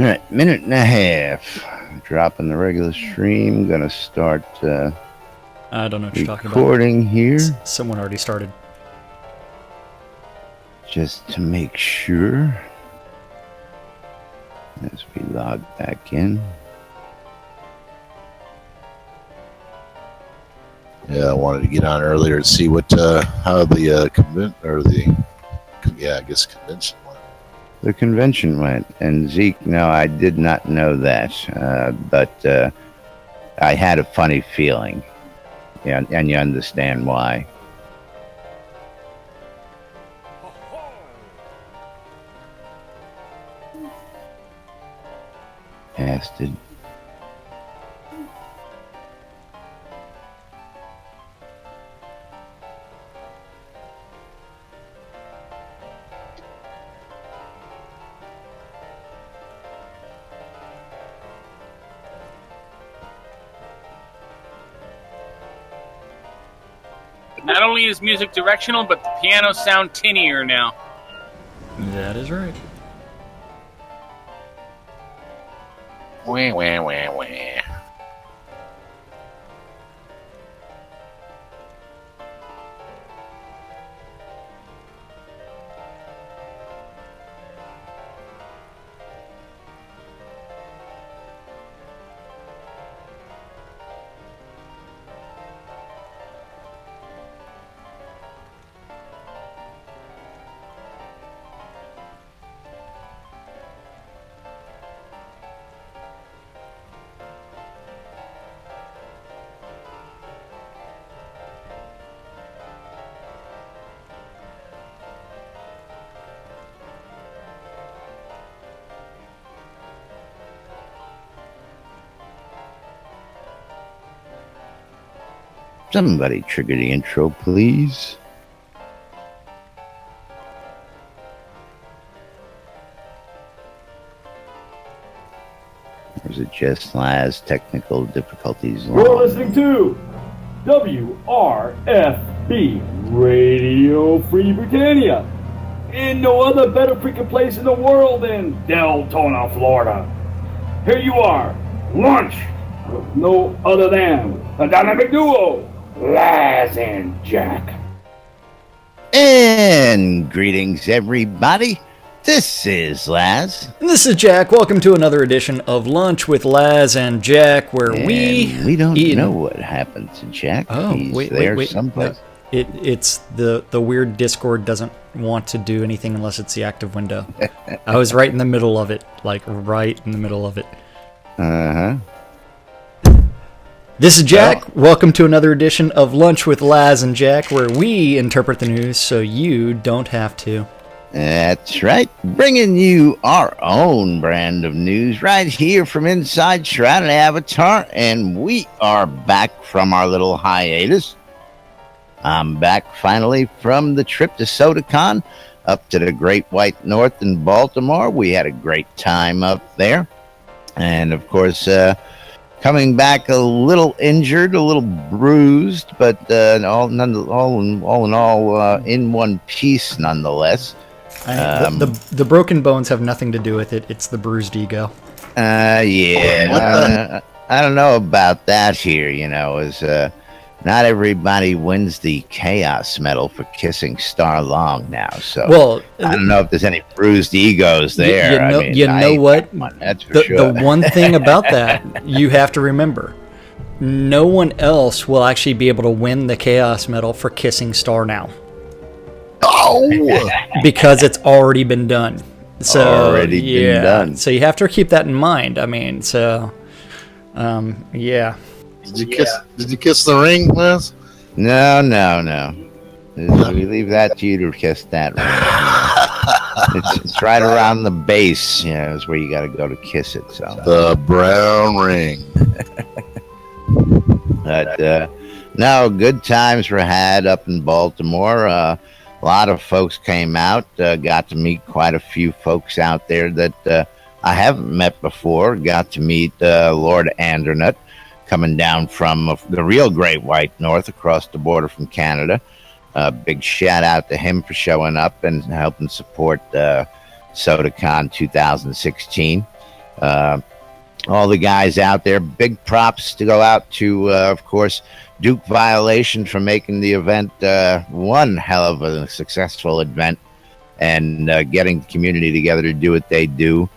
All right, minute and a half. Dropping the regular stream. Gonna start I don't know what you're talking about. recording here. Someone already started. Just to make sure. As we log back in. Yeah, I wanted to get on earlier to see what how the convention went. The convention went, and Zeke, no, I did not know that, but I had a funny feeling, yeah, and you understand why. Bastard. Not only is music directional, but the pianos sound tinnier now. That is right. Wah, wah, wah, wah. Somebody trigger the intro, please. Or is it just Laz? Technical difficulties. You're listening to WRFB Radio Free Britannia. In no other better freaking place in the world than Deltona, Florida. Here you are, lunch with no other than the dynamic duo, Laz and Jack. And greetings, everybody. This is Laz. And this is Jack. Welcome to another edition of Lunch with Laz and Jack, where And we don't know what happened to Jack. Oh, He's wait, there wait. someplace. It's the weird Discord doesn't want to do anything unless it's the active window. I was right in the middle of it, like right in the middle of it. Uh-huh. This is Jack. Welcome to another edition of Lunch with Laz and Jack, where we interpret the news so you don't have to. That's right. Bringing you our own brand of news right here from inside Shroud and Avatar. And we are back from our little hiatus. I'm back finally from the trip to SodaCon up to the Great White North in Baltimore. We had a great time up there. And, of course, coming back a little injured, a little bruised, but all in all, in one piece nonetheless. The broken bones have nothing to do with it. It's the bruised ego. Yeah. I don't know about that here, is not everybody wins the Chaos Medal for kissing Starr long now. So well, I don't know if there's any bruised egos there. You know what? That's for sure. The one thing about that you have to remember, no one else will actually be able to win the Chaos Medal for kissing Starr now. Oh! Because it's already been done. So been done. So you have to keep that in mind. I mean, yeah. Did you kiss the ring, Liz? No. We leave that to you to kiss that ring. It's right around the base, is where you got to go to kiss it. So the brown ring. But no, good times were had up in Baltimore. A lot of folks came out. Got to meet quite a few folks out there that I haven't met before. Got to meet Lord Andernut, coming down from the real Great White North across the border from Canada. Big shout out to him for showing up and helping support SodaCon 2016. All the guys out there. Big props to go out to, of course, Duke Violation for making the event one hell of a successful event and getting the community together to do what they do.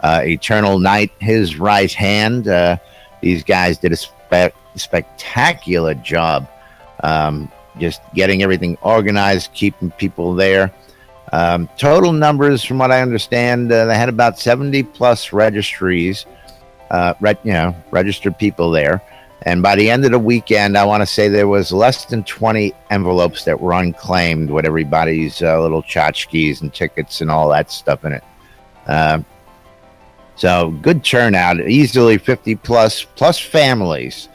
Eternal Night, his right hand. These guys did a spectacular job just getting everything organized, keeping people there. Total numbers, from what I understand, they had about 70 plus registries. Registered people there. And by the end of the weekend, I want to say there was less than 20 envelopes that were unclaimed with everybody's little tchotchkes and tickets and all that stuff in it. So good turnout, easily 50 plus families.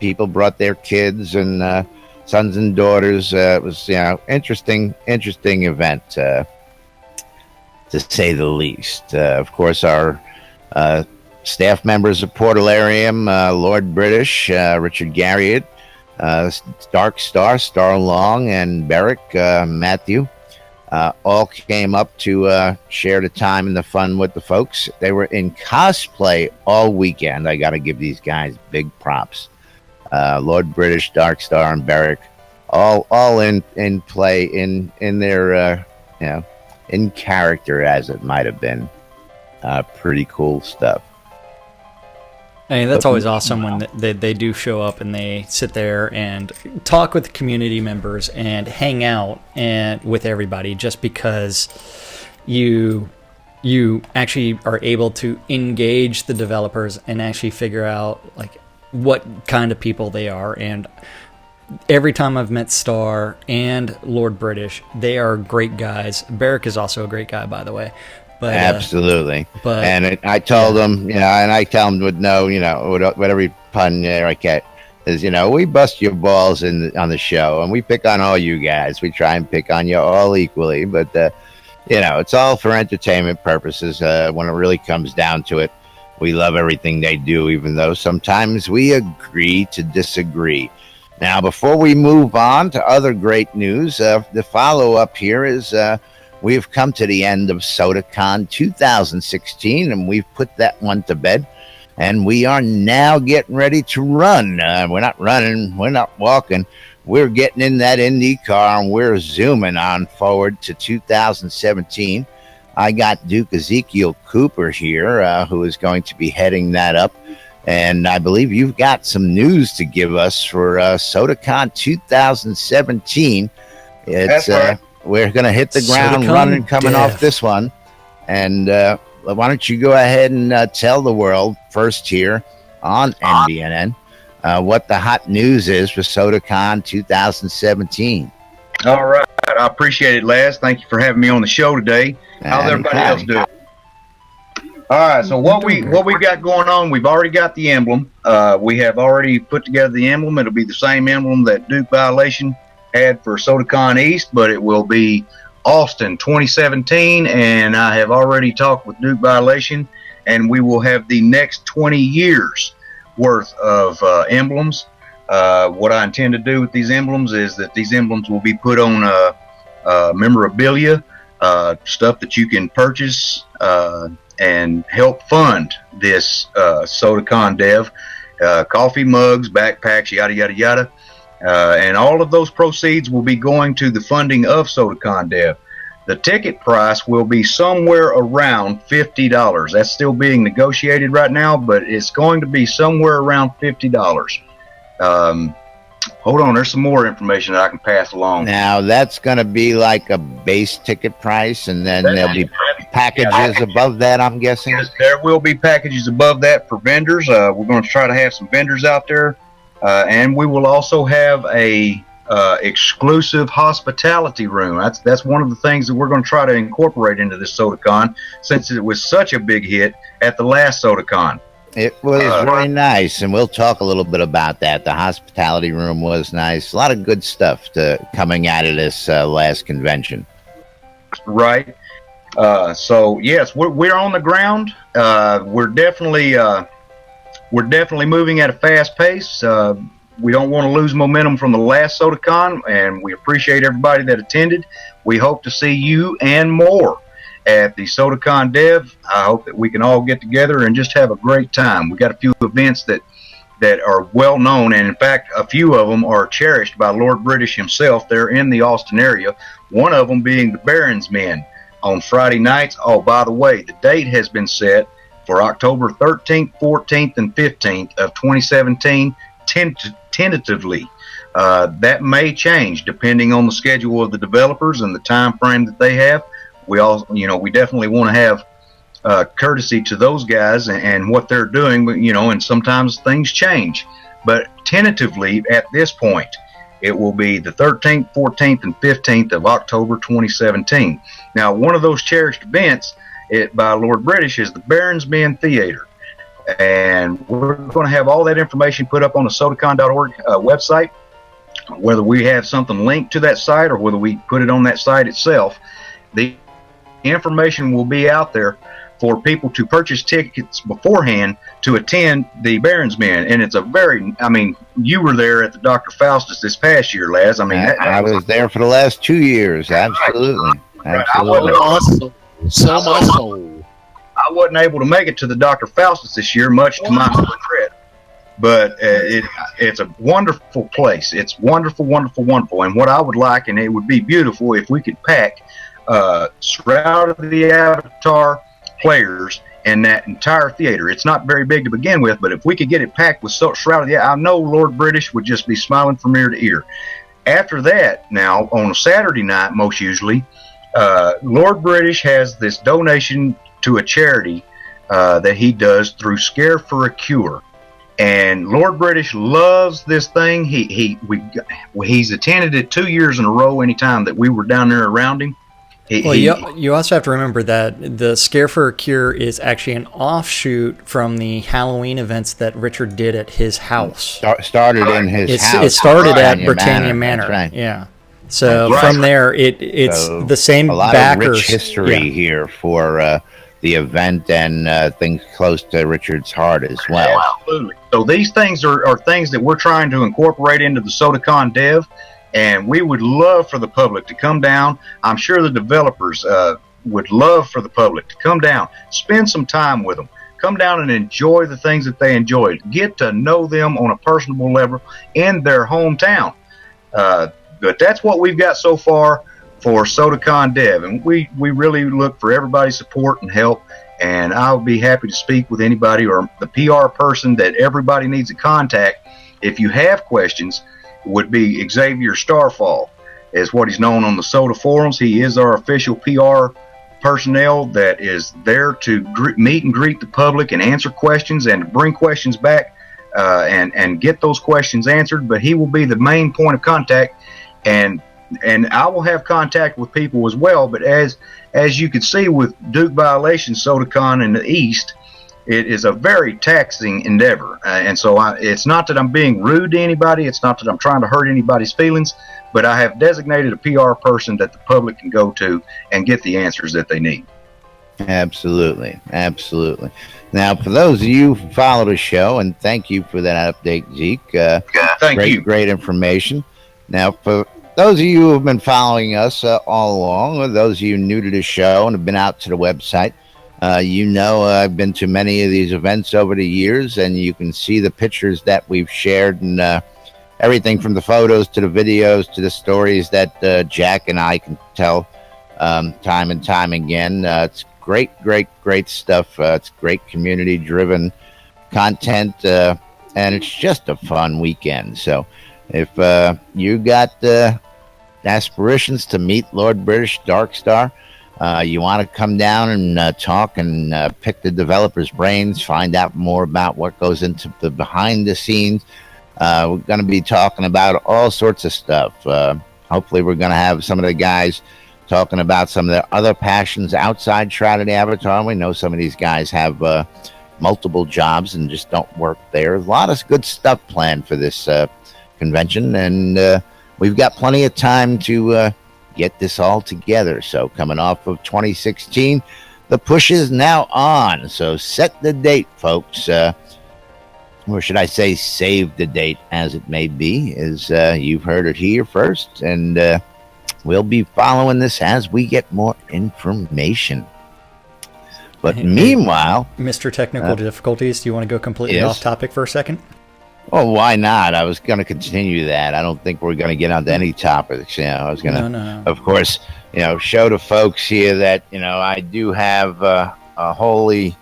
People brought their kids and sons and daughters. It was, interesting event, to say the least. Of course, our staff members of Portalarium, Lord British, Richard Garriott, Dark Starr Long, and Beric Matthew, all came up to share the time and the fun with the folks. They were in cosplay all weekend. I got to give these guys big props. Lord British, Dark Starr, and Beric, all in play in their in character, as it might have been. Pretty cool stuff. I mean, that's always awesome when they do show up and they sit there and talk with the community members and hang out and with everybody, just because you actually are able to engage the developers and actually figure out like what kind of people they are. And every time I've met Starr and Lord British, they are great guys. Beric is also a great guy, by the way. But, absolutely. I told them, and I tell them with with every pun there I get is, we bust your balls on the show, and we pick on all you guys. We try and pick on you all equally, but it's all for entertainment purposes. When it really comes down to it, we love everything they do, even though sometimes we agree to disagree. Now, before we move on to other great news, the follow-up here is we've come to the end of SodaCon 2016, and we've put that one to bed. And we are now getting ready to run. We're not running. We're not walking. We're getting in that Indy car, and we're zooming on forward to 2017. I got Duke Ezekiel Cooper here, who is going to be heading that up. And I believe you've got some news to give us for SodaCon 2017. That's right. We're going to hit the ground running coming off this one. And why don't you go ahead and tell the world first here on NBNN what the hot news is for SodaCon 2017. All right. I appreciate it, Laz. Thank you for having me on the show today. How's everybody else doing? All right. So what we got going on, we've already got the emblem. We have already put together the emblem. It'll be the same emblem that Duke Violation had for SodaCon East, but it will be Austin 2017, and I have already talked with Duke Violation, and we will have the next 20 years worth of emblems. What I intend to do with these emblems is that these emblems will be put on memorabilia, stuff that you can purchase and help fund this SodaCon dev, coffee mugs, backpacks, yada yada yada. And all of those proceeds will be going to the funding of SodaCon Dev. The ticket price will be somewhere around $50. That's still being negotiated right now, but it's going to be somewhere around $50. Hold on, there's some more information that I can pass along. Now, that's going to be like a base ticket price, and then there'll be packages above that, I'm guessing? Yes, there will be packages above that for vendors. We're going to try to have some vendors out there. And we will also have a exclusive hospitality room. That's one of the things that we're going to try to incorporate into this SodaCon, since it was such a big hit at the last SodaCon. It was very nice, and we'll talk a little bit about that. The hospitality room was nice. A lot of good stuff coming out of this last convention. Right. So yes, we're on the ground. We're definitely moving at a fast pace. We don't want to lose momentum from the last SodaCon, and we appreciate everybody that attended. We hope to see you and more at the SodaCon Dev. I hope that we can all get together and just have a great time. We got a few events that are well known, and in fact, a few of them are cherished by Lord British himself. They're in the Austin area. One of them being the Barron's Men on Friday nights. Oh, by the way, the date has been set for October 13th, 14th, and 15th of 2017, tentatively. That may change depending on the schedule of the developers and the time frame that they have. We definitely want to have courtesy to those guys and what they're doing, and sometimes things change. But tentatively at this point, it will be the 13th, 14th, and 15th of October 2017. Now, one of those cherished events by Lord British is the Barron's Men Theater. And we're going to have all that information put up on the sodacon.org website. Whether we have something linked to that site or whether we put it on that site itself, the information will be out there for people to purchase tickets beforehand to attend the Barron's Men. And it's you were there at the Dr. Faustus this past year, Laz. I was there for the last 2 years. Absolutely. Right. Awesome. So much fun. I wasn't able to make it to the Dr. Faustus this year, much to my regret. But it's a wonderful place. It's wonderful, wonderful, wonderful. And what I would like, and it would be beautiful if we could pack Shroud of the Avatar players in that entire theater. It's not very big to begin with, but if we could get it packed with Shroud of the Avatar, I know Lord British would just be smiling from ear to ear. After that, now, on a Saturday night, most usually, Lord British has this donation to a charity that he does through Scare for a Cure. And Lord British loves this thing. He's attended it 2 years in a row anytime that we were down there around him. You also have to remember that the Scare for a Cure is actually an offshoot from the Halloween events that Richard did at his house. Started in his house. It started at Britannia Manor. Right. Yeah. So from there, it's the same a lot backers. Of rich history here for the event and things close to Richard's heart as well. Absolutely. So these things are things that we're trying to incorporate into the SodaCon Dev, and we would love for the public to come down. I'm sure the developers would love for the public to come down, spend some time with them, come down and enjoy the things that they enjoy, get to know them on a personable level in their hometown. But that's what we've got so far for SodaCon Dev, and we really look for everybody's support and help, and I'll be happy to speak with anybody or the PR person that everybody needs to contact. If you have questions, would be Xavier Starfall, is what he's known on the Soda forums. He is our official PR personnel that is there to meet and greet the public and answer questions and bring questions back and get those questions answered. But he will be the main point of contact, and I will have contact with people as well. But as you can see with Duke Violation SodaCon in the East, it is a very taxing endeavor. And so it's not that I'm being rude to anybody. It's not that I'm trying to hurt anybody's feelings. But I have designated a PR person that the public can go to and get the answers that they need. Absolutely. Absolutely. Now, for those of you who follow the show, and thank you for that update, Zeke. Thank you. Great information. Now, for those of you who have been following us all along, or those of you new to the show and have been out to the website, I've been to many of these events over the years, and you can see the pictures that we've shared, and everything from the photos to the videos to the stories that Jack and I can tell time and time again. It's great stuff. It's great community-driven content, and it's just a fun weekend. So if you got aspirations to meet Lord British Dark Star, you want to come down and talk and pick the developers' brains, find out more about what goes into the behind the scenes. We're going to be talking about all sorts of stuff. Hopefully we're going to have some of the guys talking about some of their other passions outside Shroud of the Avatar. We know some of these guys have multiple jobs and just don't work there. A lot of good stuff planned for this convention, and we've got plenty of time to get this all together. So coming off of 2016, the push is now on. So set the date, folks. Or should I say save the date, as it may be, as you've heard it here first. And we'll be following this as we get more information. But meanwhile, Mr. Technical Difficulties, do you want to go completely off topic for a second? Oh, why not? I was going to continue that. I don't think we're going to get onto any topics. I was going to, of course, show the folks here that, I do have a wholly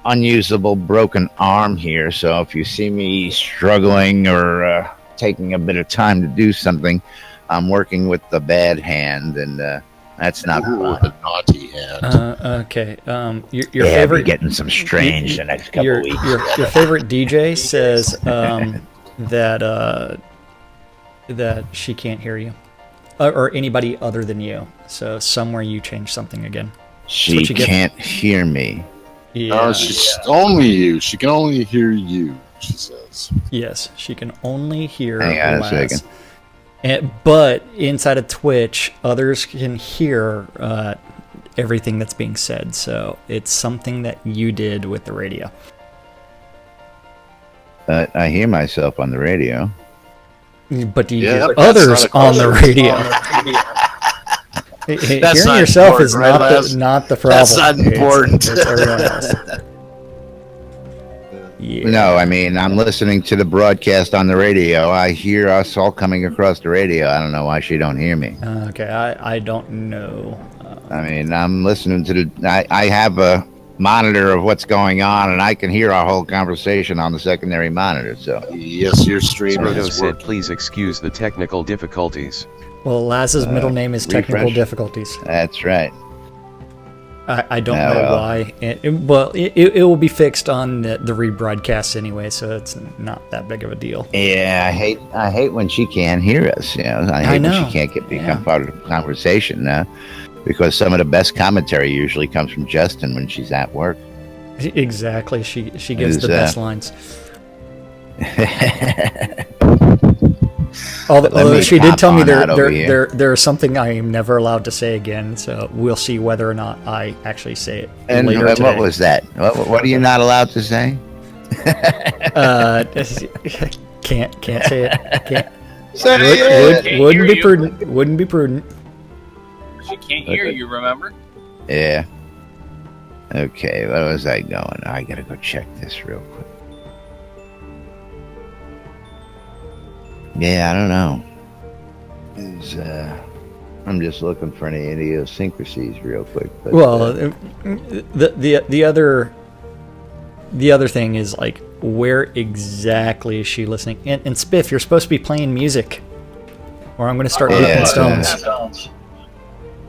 unusable broken arm here. So if you see me struggling or taking a bit of time to do something, I'm working with the bad hand, and that's not fun. With a naughty hand. Okay. Your favorite getting some strange the next couple weeks. Your favorite DJ says that she can't hear you, or anybody other than you. So somewhere you change something again. She can't hear me. Yeah. She's only you. She can only hear you, she says. Yes, she can only hear Hang on Laz. a second. But inside of Twitch, others can hear everything that's being said. So it's something that you did with the radio. I hear myself on the radio. But do you hear others on the radio? Hearing yourself is not the problem. That's not important. It's everyone else. Yeah. No, I mean, I'm listening to the broadcast on the radio. I hear us all coming across the radio. I don't know why she don't hear me. Okay, I don't know. I mean, I'm listening to I have a monitor of what's going on, and I can hear our whole conversation on the secondary monitor. So yes, your stream Frodo said, "Please excuse the technical difficulties." Well, Laz's middle name is Technical refresh. Difficulties. That's right. I don't know why. It will be fixed on the rebroadcast anyway, so it's not that big of a deal. Yeah, I hate when she can't hear us. I hate when she can't become part of the conversation. Because some of the best commentary usually comes from Justin when she's at work. Exactly, she gives the best lines. Although she did tell me there's something I am never allowed to say again, so we'll see whether or not I actually say it later today. What was that? What are you not allowed to say? Can't say it. Can't. Wouldn't be prudent. Wouldn't be prudent. She can't hear you, remember? Yeah. Okay, where was I going? I gotta go check this real quick. Yeah, I don't know. I'm just looking for any idiosyncrasies real quick. But, the other thing is, like, where exactly is she listening? And Spiff, you're supposed to be playing music, or I'm going to start looping stones.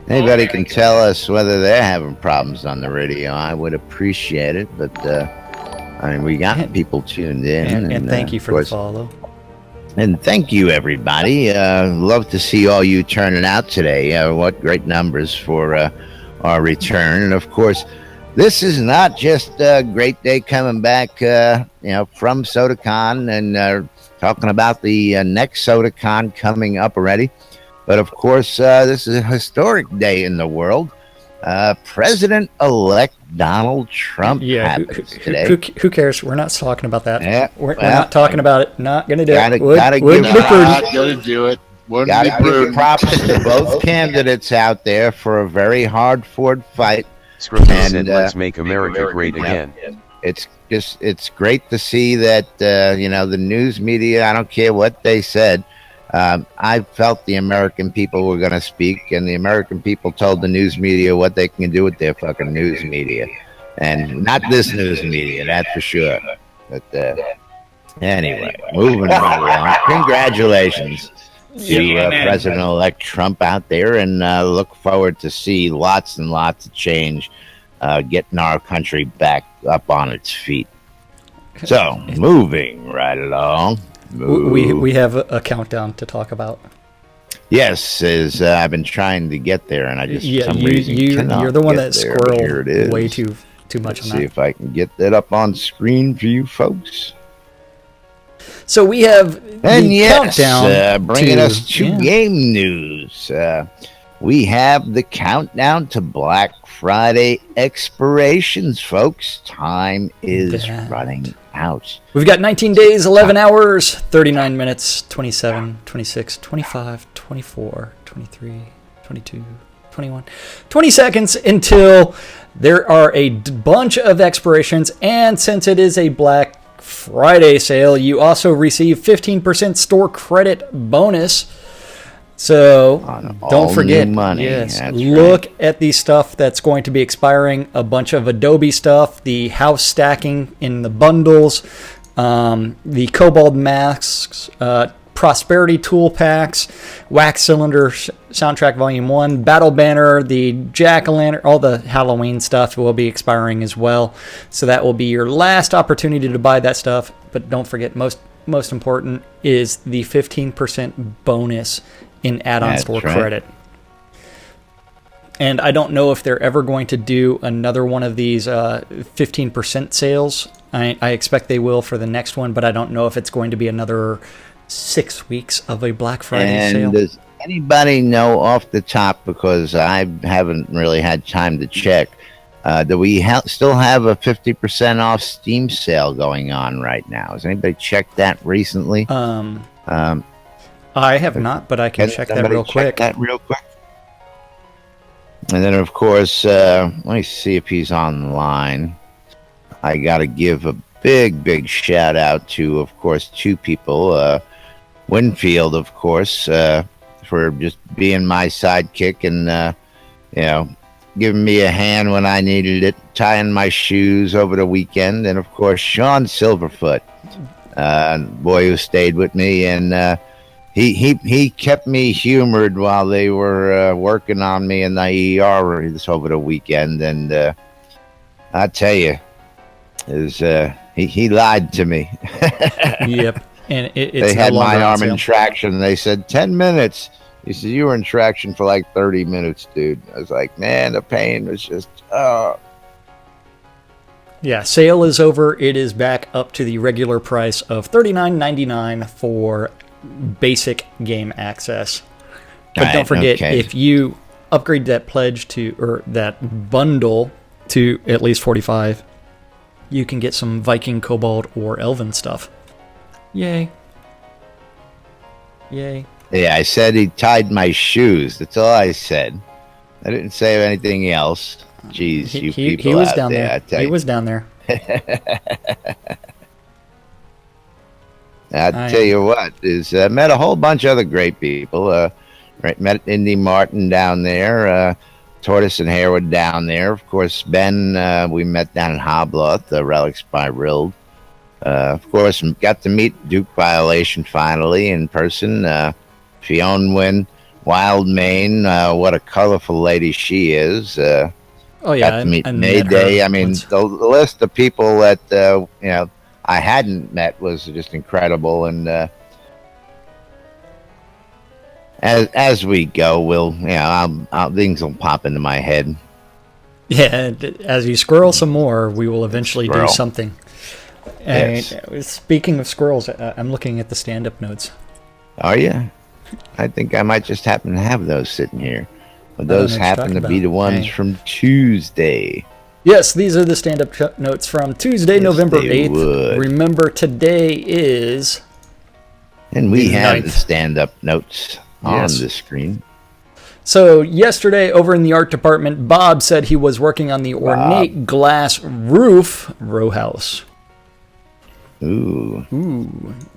Anybody can tell us whether they're having problems on the radio. I would appreciate it, but I mean, we got people tuned in, and thank you for the follow. And thank you, everybody. Love to see all you turning out today. What great numbers for our return. And, of course, this is not just a great day coming back, from SodaCon and talking about the next SodaCon coming up already. But, of course, this is a historic day in the world. President-elect Donald Trump happens today. Who cares? We're not talking about that. Yeah, we're not talking about it. Not going to do it. Gotta do it. Gotta give props to both candidates out there for a very hard-fought fight. Scrooge said, "Let's make America great again." It's great to see that the news media. I don't care what they said. I felt the American people were going to speak, and the American people told the news media what they can do with their fucking news media. And not this news media, that's for sure. But anyway, moving right along. Congratulations to President-elect Trump out there, and look forward to see lots and lots of change getting our country back up on its feet. So, moving right along. We have a countdown to talk about. Yes, I've been trying to get there, and I just for some reason you're the one that there, squirreled way too much on that. See if I can get that up on screen for you folks. So we have the countdown bringing us to game news. We have the countdown to Black Friday expirations, folks. Time is running out. We've got 19 days, 11 hours, 39 minutes, 27, 26, 25, 24, 23, 22, 21, 20 seconds until There are a bunch of expirations, and since it is a Black Friday sale, you also receive 15% store credit bonus. So don't forget, money. Yes, look at the stuff that's going to be expiring. A bunch of Adobe stuff, the house stacking in the bundles, the Cobalt masks, Prosperity tool packs, Wax Cylinder Soundtrack Volume 1, Battle Banner, the Jack-o'-lantern, all the Halloween stuff will be expiring as well. So that will be your last opportunity to buy that stuff. But don't forget, most important is the 15% bonus in add-on store credit. And I don't know if they're ever going to do another one of these 15% sales. I expect they will for the next one, but I don't know if it's going to be another 6 weeks of a Black Friday sale. Does anybody know off the top, because I haven't really had time to check, do we still have a 50% off Steam sale going on right now? Has anybody checked that recently? I have not, but I can check that real quick. And then, of course, let me see if he's online. I got to give a big shout out to, of course, two people. Winfield, of course, for just being my sidekick and, giving me a hand when I needed it, tying my shoes over the weekend. And, of course, Sean Silverfoot, boy who stayed with me. And he kept me humored while they were working on me in the ER this over the weekend. And I tell you, he lied to me. Yep. And it's they had my arm in traction. They said 10 minutes. He said, you were in traction for like 30 minutes, dude. I was like, man, the pain was just, Yeah, sale is over. It is back up to the regular price of $39.99 for basic game access. But don't forget, if you upgrade that pledge or that bundle to at least 45, you can get some Viking, Kobold, or Elven stuff. Yay. Yeah, I said he tied my shoes. That's all I said. I didn't say anything else. Jeez, you people he was out down there. He was down there. I'll tell you what, I met a whole bunch of other great people. Met Indy Martin down there. Tortoise and Harewood down there. Of course, Ben, we met down in Hobloth, the Relics by Rild. Of course, got to meet Duke Violation finally in person. Fionn Wild Mane, what a colorful lady she is. Oh yeah, got to meet Mayday. I mean, the list of people that I hadn't met was just incredible. And as we go, things will pop into my head. Yeah, as you squirrel some more, we will eventually do something. Yes. And speaking of squirrels, I'm looking at the stand-up notes. Are you? I think I might just happen to have those sitting here. But those happen to be the ones from Tuesday. Yes, these are the stand-up notes from Tuesday, November 8th. Remember, today is... And we have the stand-up notes on the screen. So yesterday, over in the art department, Bob said he was working on the ornate glass roof row house. Ooh.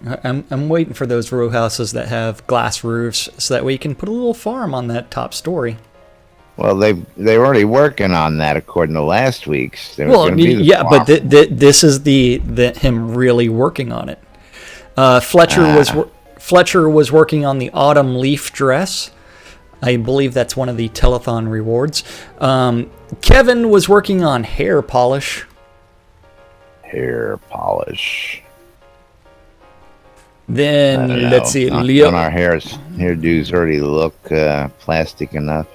I'm waiting for those row houses that have glass roofs so that way you can put a little farm on that top story. Well, they're already working on that according to last week's. But this is the him really working on it. Fletcher was working on the autumn leaf dress. I believe that's one of the telethon rewards. Kevin was working on hair polish. Then let's see, Leo. Our hairdos already look plastic enough.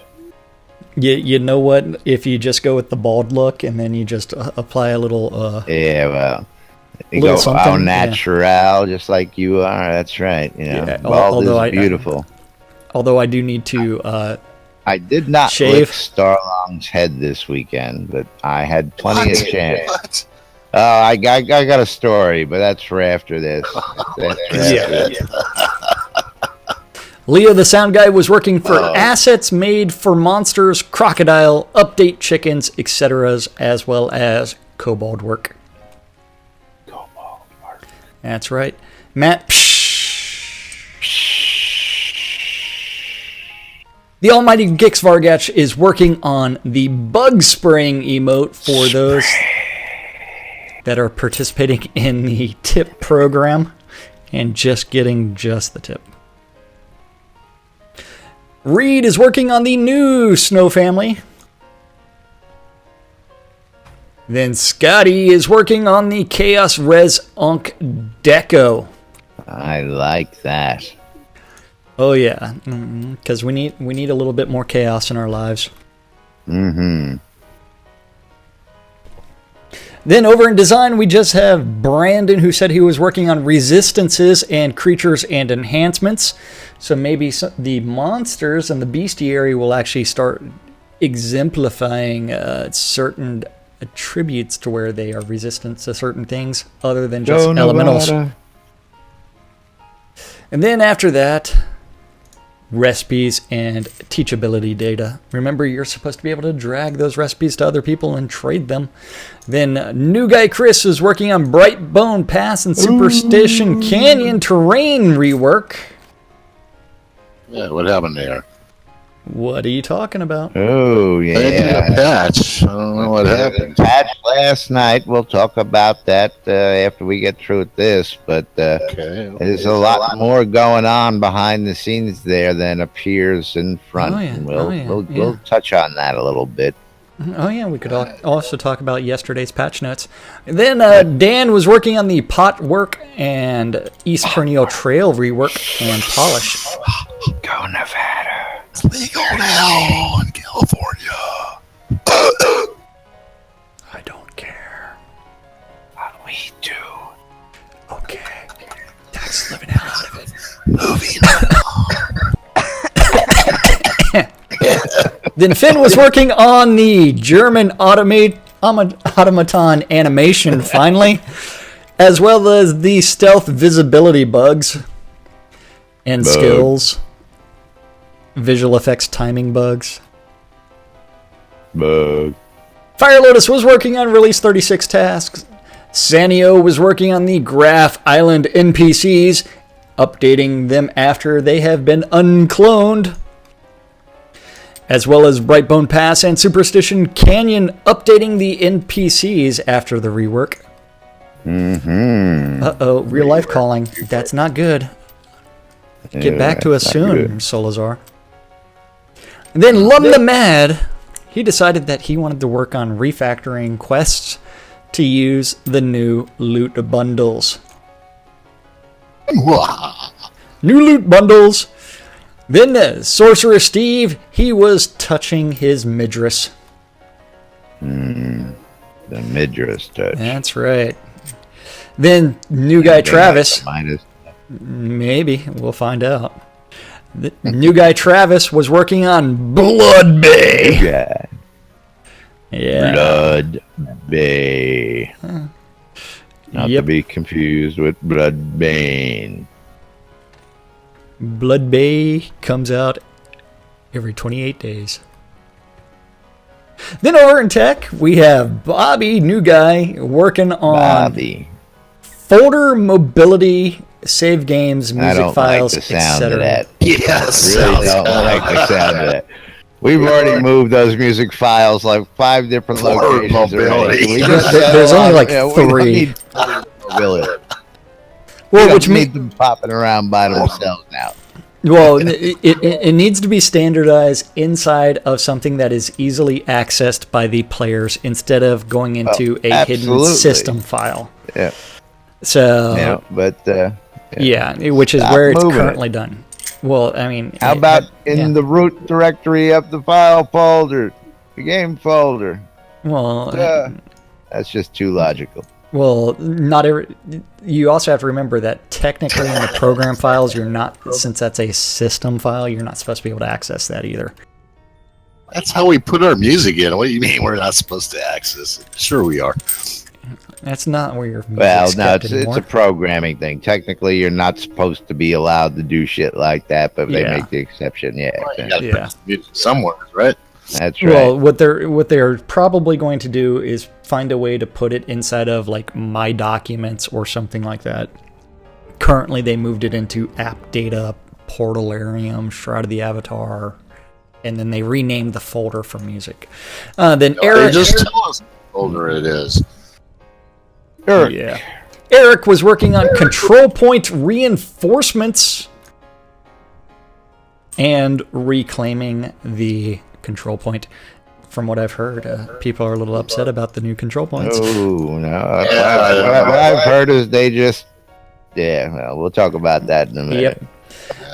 You know what? If you just go with the bald look and then you just apply a little. You go au natural, just like you are. That's right. Bald is beautiful. Although I do need to. I did not shave Starlong's head this weekend, but I had plenty of chance. What? I got a story, but that's for after this. Leo the sound guy was working for assets made for monsters, crocodile, update chickens, etc., as well as kobold work. That's right. Matt. The almighty Gix Vargach is working on the bug spraying emote for those that are participating in the tip program and just getting just the tip. Reed is working on the new Snow family. Then Scotty is working on the Chaos Res Onk Deco. I like that. Oh yeah, because we need a little bit more chaos in our lives. Mm-hmm. Then over in design, we just have Brandon, who said he was working on resistances and creatures and enhancements. So maybe the monsters and the bestiary will actually start exemplifying certain attributes to where they are resistant to certain things other than just elementals. And then after that, recipes and teachability data. Remember, you're supposed to be able to drag those recipes to other people and trade them. Then new guy Chris is working on Bright Bone Pass and Superstition Canyon terrain rework. Yeah, what happened there? What are you talking about? Oh, yeah. They did a patch. I don't know what happened. Patch last night. We'll talk about that after we get through with this. But there's a lot more going on behind the scenes there than appears in front. Oh, yeah. And we'll touch on that a little bit. Oh, yeah. We could also talk about yesterday's patch notes. Then Dan was working on the pot work and East Pernio Trail rework and polish. Go Nevada. It's legal now in California. I don't care. We do. Okay. That's living out of it. Moving Then Finn was working on the German automaton animation finally, as well as the stealth visibility bugs and skills. Visual effects timing bugs. Bug. Fire Lotus was working on Release 36 tasks. Sanio was working on the Graph Island NPCs, updating them after they have been uncloned. As well as Brightbone Pass and Superstition Canyon, updating the NPCs after the rework. Mm-hmm. Uh-oh, real life calling. That's not good. Get back to us soon, Solazar. And then Lum the Mad, he decided that he wanted to work on refactoring quests to use the new loot bundles. New loot bundles. Then Sorcerer Steve, he was touching his midriss. The midriss touch. That's right. Then new guy Travis. Maybe. We'll find out. The new guy Travis was working on Blood Bay. Yeah. Blood Bay. Not to be confused with Blood Bane. Blood Bay comes out every 28 days. Then over in tech, we have Bobby, new guy, working on folder mobility, save games, music files, etc. Yes, I really don't like the sound of that. We've already moved those music files like 5 different locations already. There's only like 3. Well, which means them popping around by themselves now. Well, it needs to be standardized inside of something that is easily accessed by the players instead of going into a hidden system file. Yeah. So. Yeah, which is where it's currently done. Well, I mean, how about in the root directory of the file folder, the game folder? Well, that's just too logical. Well, not every. You also have to remember that technically in the program files, you're not, since that's a system file, you're not supposed to be able to access that either. That's how we put our music in. What do you mean we're not supposed to access it? Sure we are. That's not where your music's Well, no, kept it's a programming thing. Technically, you're not supposed to be allowed to do shit like that, but they make the exception. Yeah, You gotta Yeah. put the music somewhere, right? that's right. Well, what they're probably going to do is find a way to put it inside of like My Documents or something like that. Currently, they moved it into App Data, Portalarium, Shroud of the Avatar, and then they renamed the folder for music. Then Eric, Just tell us what folder it is. yeah, Eric was working on control point reinforcements and reclaiming the control point. From what I've heard, people are a little upset about the new control points. Oh, no. What I've heard is they just... Yeah, well, we'll talk about that in a minute. Yep.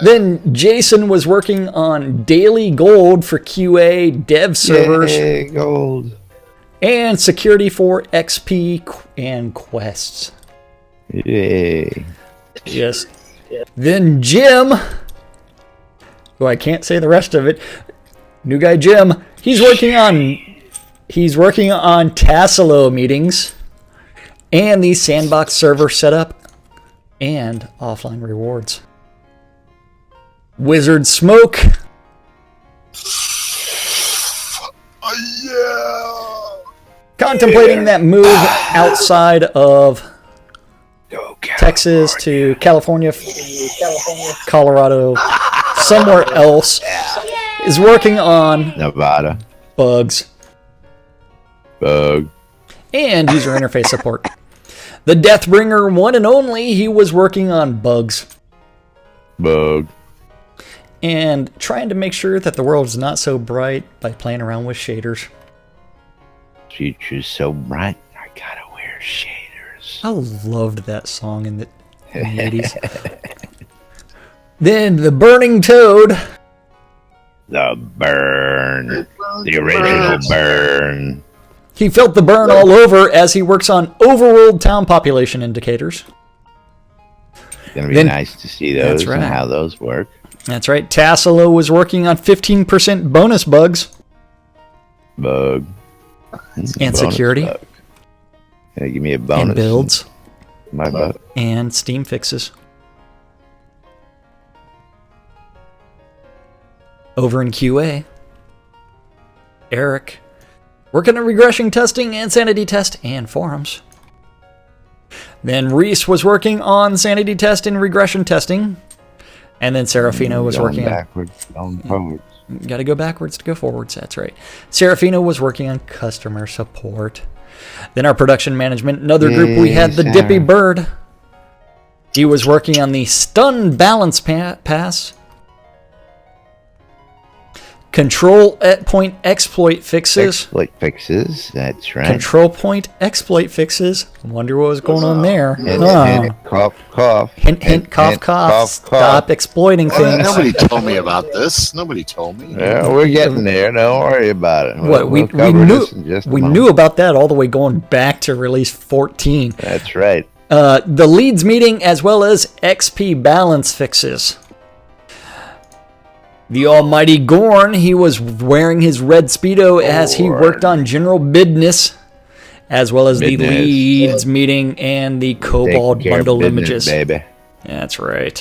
Then Jason was working on daily gold for QA, dev servers, Yay, gold. and security for XP and quests. Yay. Yes. Then Jim, who I can't say the rest of it, new guy Jim, he's working on Tassilo meetings and the sandbox server setup and offline rewards. Wizard Smoke, contemplating that move outside of Texas to California, Colorado, somewhere else, is working on Nevada. bugs Bug. and user interface support. The Deathbringer one and only, he was working on bugs Bug. and trying to make sure that the world is not so bright by playing around with shaders. Future's so bright, I gotta wear shaders. I loved that song in the 80s. Then the Burning Toad. The burn. The original burn. He felt the burn all over as he works on overworld town population indicators. It's gonna be Then- nice to see those That's right. and how those work. That's right. Tassilo was working on 15% bonus bugs Bug. and Bonus security bug. Yeah, give me a bonus. and builds My bug. and Steam fixes. Over in QA, Eric working on regression testing and sanity test and forums. Then Reese was working on sanity test and regression testing. And then Serafino was Going working on... backwards, going forwards. Got to go backwards to go forwards. That's right. Serafino was working on customer support. Then our production management, another group, we had the Sarah. Dippy Bird. He was working on the stun balance pass. Control point exploit fixes. Exploit fixes, that's right. Control point exploit fixes. I wonder what was going on there. Hint, Huh. hint, cough, cough. Hint, hint, cough, cough. Stop exploiting things. Nobody told me about this. Nobody told me. Yeah, we're getting there. Don't worry about it. What we cover knew this in just a we moment. knew about that all the way going back to release 14. That's right. The leads meeting as well as XP balance fixes. The almighty Gorn, he was wearing his red Speedo as he worked on general business, as well as the Business. leads meeting and the Cobalt Take care of bundle business, images. baby. That's right.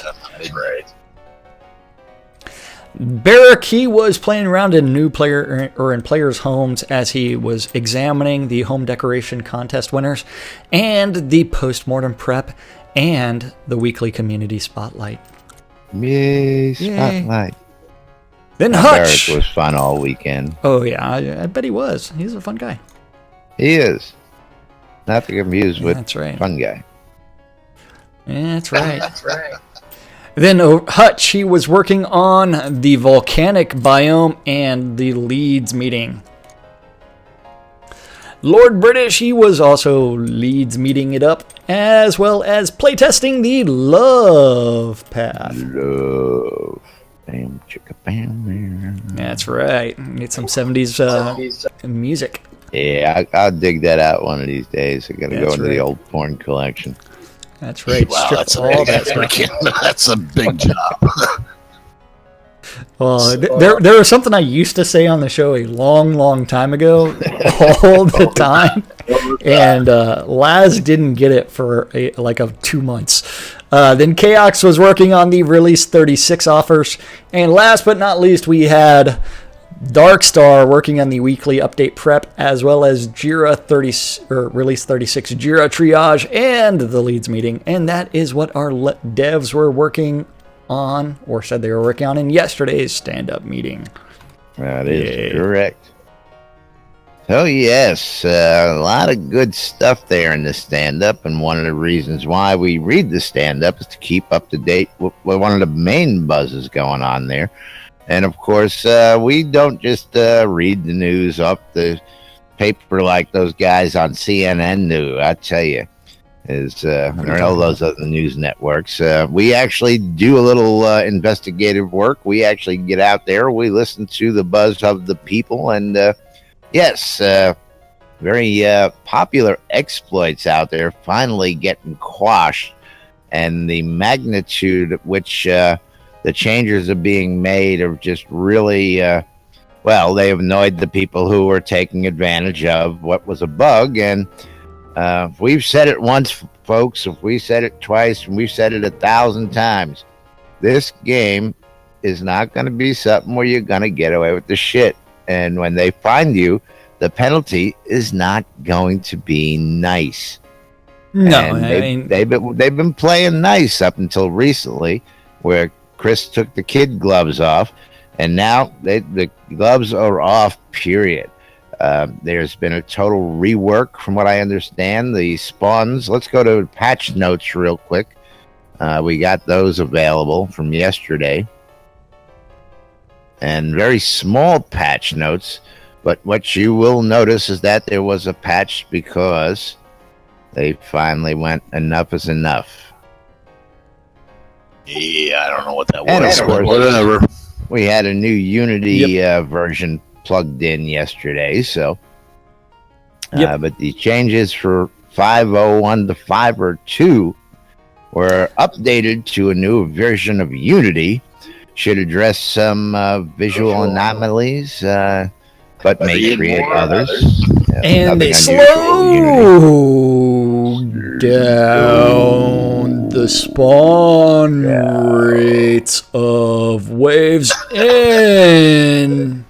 Barrack, he was playing around in in players' homes as he was examining the home decoration contest winners and the post-mortem prep and the weekly community spotlight. Yay, spotlight. Then Barrack Hutch. was fun all weekend. Oh yeah, I bet he was. He's a fun guy. He is. Not to confuse with That's right. fun guy. That's right. That's right. Then Hutch, he was working on the volcanic biome and the Leeds meeting. Lord British, he was also Leeds meeting it up, as well as playtesting the Love Path. Love. Bam, chicka, bam. That's right. Need some 70s music. Yeah, I'll dig that out one of these days. I gotta go That's into right. the old porn collection. That's right. Wow, Strip that's a all big, that stuff. that's a big job. Well, there was something I used to say on the show a long time ago, all the time, and Laz didn't get it for 2 months. Then Chaos was working on the Release 36 offers, and last but not least, we had Starr working on the weekly update prep, as well as Release 36 Jira triage and the leads meeting, and that is what our devs were working on, or said they were working on, in yesterday's stand-up meeting. That is correct. So yes, a lot of good stuff there in the stand-up, and one of the reasons why we read the stand-up is to keep up to date with one of the main buzzes going on there. And of course, we don't just read the news off the paper like those guys on CNN do. I tell you, or all those other news networks. We actually do a little investigative work. We actually get out there. We listen to the buzz of the people, and yes, very popular exploits out there finally getting quashed, and the magnitude at which the changes are being made are just really, they have annoyed the people who were taking advantage of what was a bug. And if we've said it once, folks, if we said it twice, and we've said it 1,000 times, this game is not going to be something where you're going to get away with the shit. And when they find you, the penalty is not going to be nice. No, they've been playing nice up until recently, where Chris took the kid gloves off, and now the gloves are off, period. There's been a total rework from what I understand. The spawns, let's go to patch notes real quick. We got those available from yesterday. And very small patch notes, but what you will notice is that there was a patch because they finally went enough is enough. Yeah, I don't know what that And was, of but course, whatever. we had a new Unity version plugged in yesterday, so but the changes for 5.01 to 5.02 were updated to a new version of Unity. Should address some visual anomalies, but may create others. And they slow down the spawn rates of waves in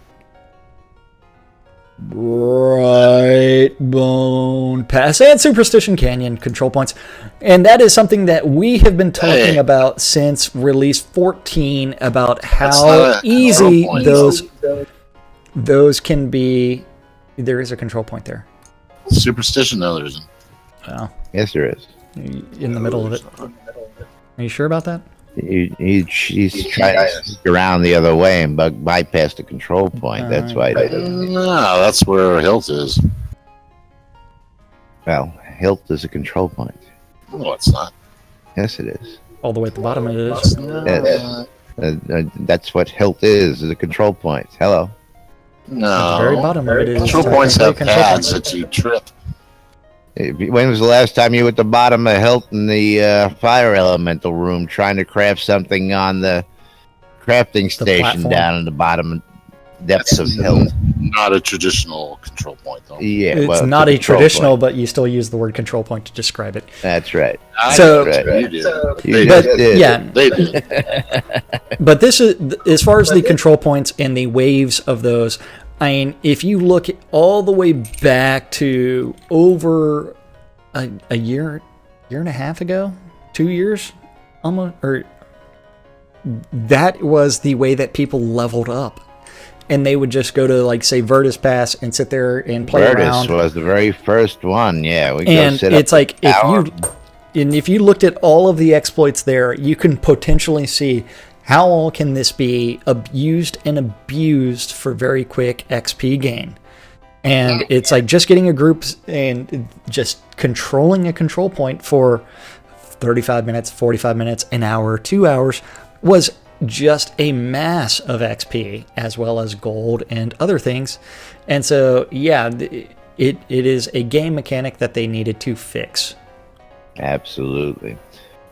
Brightbone Pass and Superstition Canyon control points. And that is something that we have been talking about since release 14, about how easy those can be. There is a control point there. Superstition, no, there isn't. Well, Yes, there is. in the middle of it. Are you sure about that? She's trying to sneak around the other way and bypass the control point. That's why. No, that's where Hilt is. Well, Hilt is a control point. No, it's not. Yes, it is. All the way at the bottom it is. Yes. That's what Hilt is a control point. Hello. No. At the very bottom of it is. Control points have control pads point. that you trip. When was the last time you were at the bottom of Hilt in the fire elemental room trying to craft something on the crafting station platform. down in the bottom depths of Hilt? Not a traditional control point, though. Yeah, It's not a traditional, but you still use the word control point to describe it. That's right. So- That's right. You did. You But just did. yeah, They did. but this is, as far as the control points and the waves of those, I mean, if you look all the way back to over a year and a half ago, 2 years, almost, or that was the way that people leveled up. And they would just go to, like, say, Virtus Pass and sit there and play around. Virtus was the very first one. Yeah, we And go sit it's up like tower. if you looked at all of the exploits there, you can potentially see how all can this be abused and abused for very quick XP gain. And it's like just getting a group and just controlling a control point for 35 minutes, 45 minutes, an hour, 2 hours was just a mass of XP, as well as gold and other things. And so, yeah, it is a game mechanic that they needed to fix. Absolutely.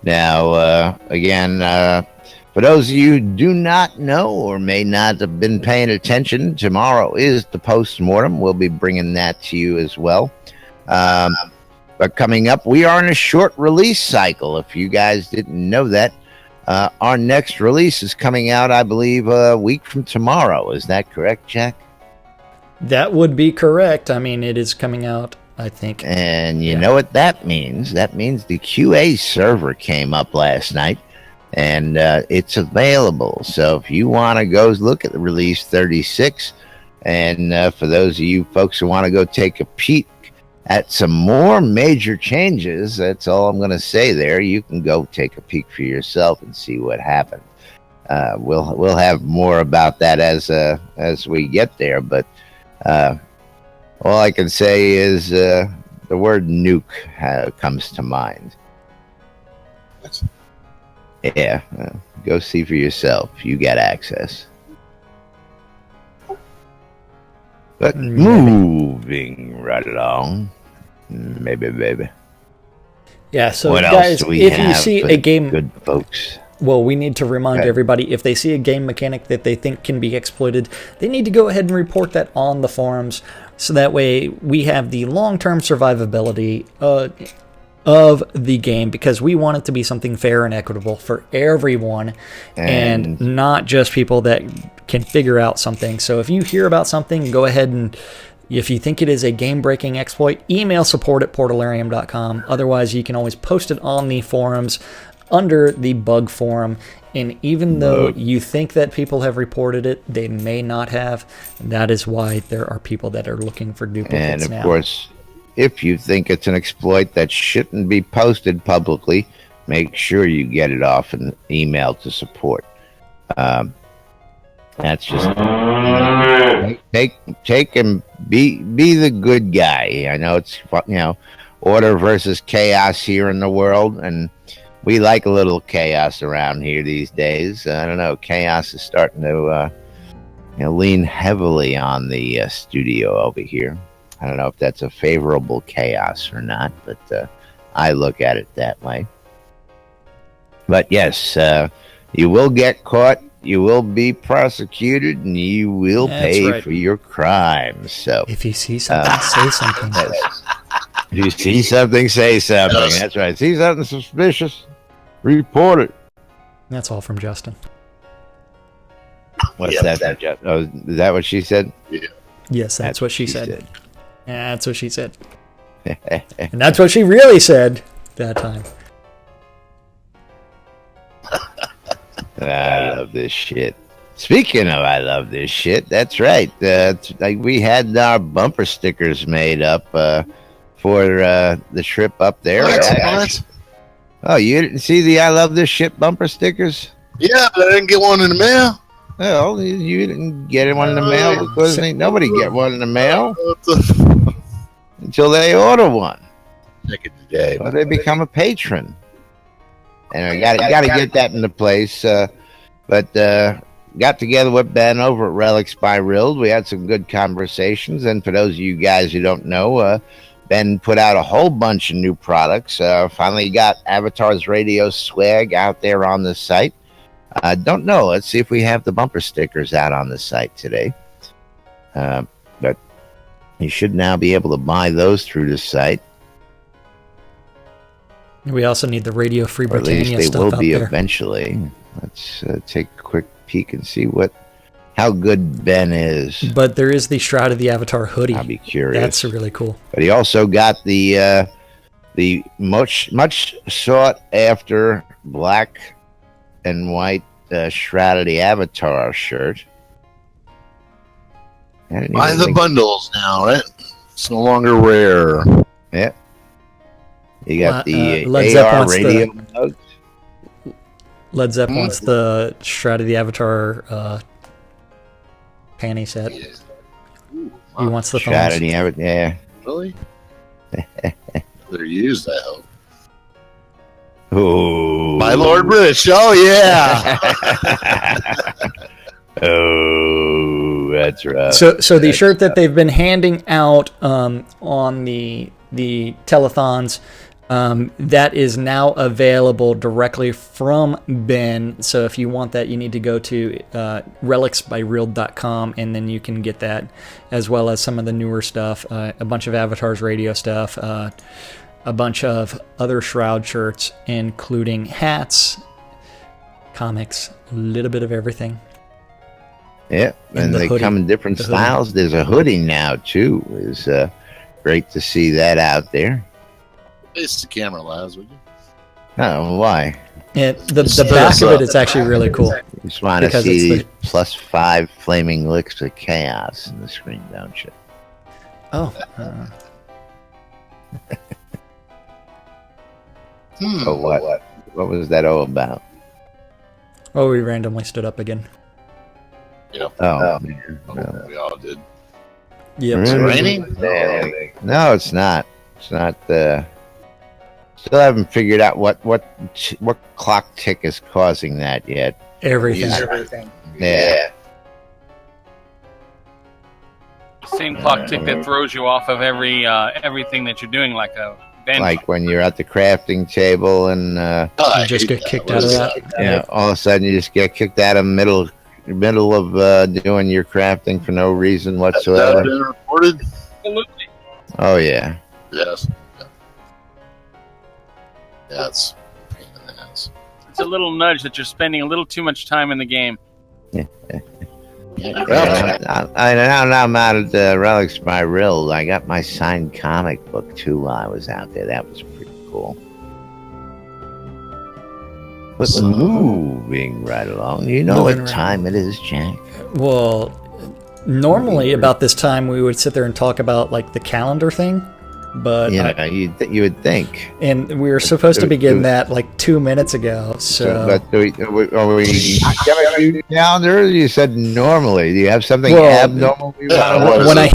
Now, again, For those of you who do not know or may not have been paying attention, tomorrow is the post-mortem. We'll be bringing that to you as well. But coming up, we are in a short release cycle. If you guys didn't know that, our next release is coming out, I believe, a week from tomorrow. Is that correct, Jack? That would be correct. I mean, it is coming out, I think. And you know what that means? That means the QA server came up last night, and it's available. So if you want to go look at the release 36, and for those of you folks who want to go take a peek at some more major changes, that's all I'm going to say there. You can go take a peek for yourself and see what happened. We'll have more about that as we get there, but all I can say is the word nuke comes to mind. Yeah, go see for yourself. You got access. But moving right along, baby. Yeah, so what guys, else do we if have you see a game, good folks. Well, we need to remind everybody, if they see a game mechanic that they think can be exploited, they need to go ahead and report that on the forums, so that way we have the long-term survivability of the game, because we want it to be something fair and equitable for everyone, and not just people that can figure out something. So if you hear about something, go ahead and, if you think it is a game-breaking exploit, email support@portalarium.com. Otherwise, you can always post it on the forums under the bug forum. And even though you think that people have reported it, they may not have. That is why there are people that are looking for duplicates now. And of course, if you think it's an exploit that shouldn't be posted publicly, make sure you get it off an email to support. That's just take and be the good guy. I know it's order versus chaos here in the world, and we like a little chaos around here these days. I don't know, chaos is starting to lean heavily on the studio over here. I don't know if that's a favorable chaos or not, but I look at it that way. But yes, you will get caught, you will be prosecuted, and you will pay for your crimes. So if you see something, say something. If you see something, say something. That's right. See something suspicious, report it. That's all from Justin. What's that? Oh, is that what she said? Yeah. Yes, that's what she said. Yeah, that's what she said. And that's what she really said that time. I love this shit. Speaking of I love this shit, that's right. Like we had our bumper stickers made up for the trip up there. What? Oh, you didn't see the I love this shit bumper stickers? Yeah, but I didn't get one in the mail. Well, you didn't get one in the mail because ain't nobody get one in the mail until they order one. Check it today. Well, they become a patron. And I got to get that into place. But got together with Ben over at Relics by Rild. We had some good conversations. And for those of you guys who don't know, Ben put out a whole bunch of new products. Finally got Avatar's Radio swag out there on the site. I don't know. Let's see if we have the bumper stickers out on the site today. But you should now be able to buy those through the site. We also need the Radio Free Britannia stuff out there. At least they will be eventually. Let's take a quick peek and see how good Ben is. But there is the Shroud of the Avatar hoodie. I'll be curious. That's really cool. But he also got the much sought after black and white Shroud of the Avatar shirt. Buy the bundles now, right? It's no longer rare. Yeah. You got the Led AR radio mode. Led Zepp wants the Shroud of the Avatar panty set. Yeah. Ooh, wow. He wants the Shroud of the Avatar, yeah. Really? They're used, I hope. Oh, my Lord Rich! Oh yeah! Oh, that's right. So the shirt that they've been handing out on the telethons, That is now available directly from Ben. So if you want that, you need to go to relicsbyreal.com, and then you can get that, as well as some of the newer stuff, a bunch of Avatars Radio stuff, a bunch of other Shroud shirts, including hats, comics, a little bit of everything. Yeah, and they come in different styles. There's a hoodie now, too. It's great to see that out there. Face the camera, Laz, would you? Oh, why? And the back of it is actually really cool. You just want to see these +5 flaming licks of chaos in the screen, don't you? Oh. Oh, what? What was that all about? Oh, we randomly stood up again. Yeah. Oh, We all did. Yep. Is it raining? No, it's not. It's not. Still haven't figured out what clock tick is causing that yet. Everything. Yeah. Same clock tick that throws you off of everything that you're doing, like a bench. Like when you're at the crafting table and you just get kicked out of that. Yeah, all of a sudden you just get kicked out of the middle of doing your crafting for no reason whatsoever. Has that been reported? Absolutely. Oh yeah. Yes. Yeah, it's a pain in the ass. It's a little nudge that you're spending a little too much time in the game. I'm out at Relics by Real. I got my signed comic book too while I was out there. That was pretty cool. But moving right along, you know what time it is, Jack? Well, normally about this time we would sit there and talk about like the calendar thing. But you would think, and we were supposed to begin that like 2 minutes ago. So, but are we gonna calendar? You said normally. Do you have something abnormal? When I